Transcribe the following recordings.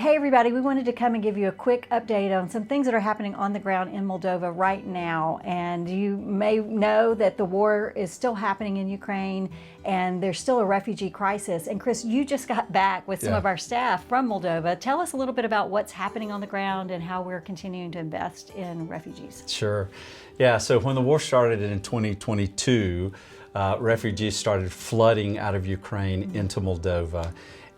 Hey everybody, we wanted to come and give you a quick update on some things that are happening on the ground in Moldova right now. And you may know that the war is still happening in Ukraine and there's still a refugee crisis. And Chris, you just got back with some of our staff from Moldova. Tell us a little bit about what's happening on the ground and how we're continuing to invest in refugees. Sure. Yeah, so when the war started in 2022, refugees started flooding out of Ukraine into Moldova.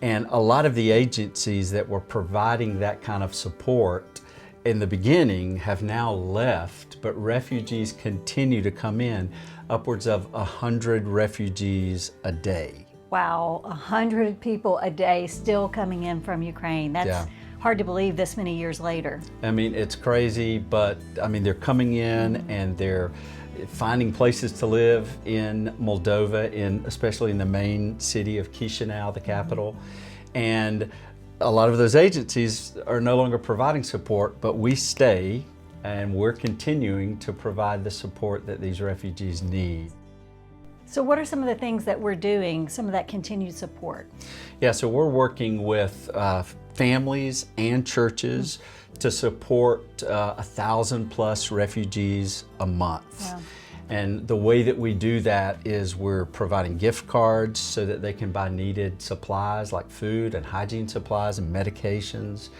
And a lot of the agencies that were providing that kind of support in the beginning have now left, but refugees continue to come in, upwards of 100 refugees a day. Wow, 100 people a day still coming in from Ukraine. That's hard to believe this many years later. I mean, it's crazy, but I mean, they're coming in and they're finding places to live in Moldova, especially in the main city of Chisinau, the capital. And a lot of those agencies are no longer providing support, but we stay and we're continuing to provide the support that these refugees need. So what are some of the things that we're doing, some of that continued support? Yeah, so we're working with families and churches to support 1,000 plus refugees a month. Wow. And the way that we do that is we're providing gift cards so that they can buy needed supplies like food and hygiene supplies and medications.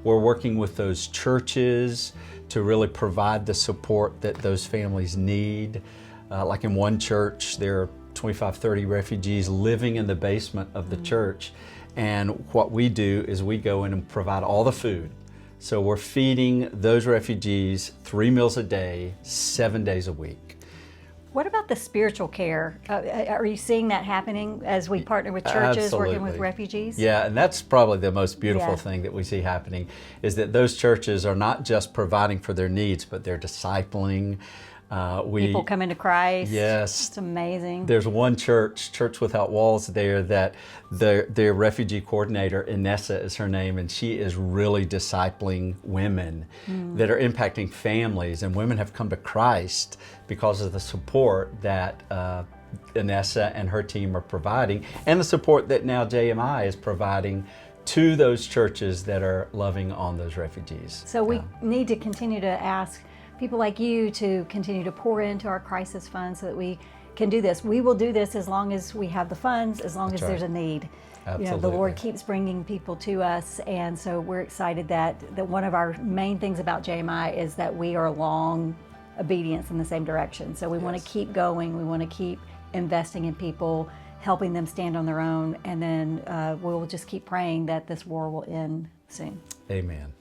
We're working with those churches to really provide the support that those families need. Like in one church, there are 25, 30 refugees living in the basement of the church. And what we do is we go in and provide all the food. So we're feeding those refugees 3 meals a day, 7 days a week. What about the spiritual care? Are you seeing that happening as we partner with churches working with refugees? Yeah, and that's probably the most beautiful thing that we see happening, is that those churches are not just providing for their needs, but they're discipling. People come into Christ. Yes. It's amazing. There's one church Without Walls there, that their refugee coordinator, Inessa is her name, and she is really discipling women that are impacting families, and women have come to Christ because of the support that Inessa and her team are providing, and the support that now JMI is providing to those churches that are loving on those refugees. So we need to continue to ask people like you to continue to pour into our crisis fund so that we can do this. We will do this as long as we have the funds, as long as there's a need. Absolutely. You know, the Lord keeps bringing people to us, and so we're excited that one of our main things about JMI is that we are along obedience in the same direction. So we want to keep going, we want to keep investing in people, helping them stand on their own, and then we'll just keep praying that this war will end soon. Amen.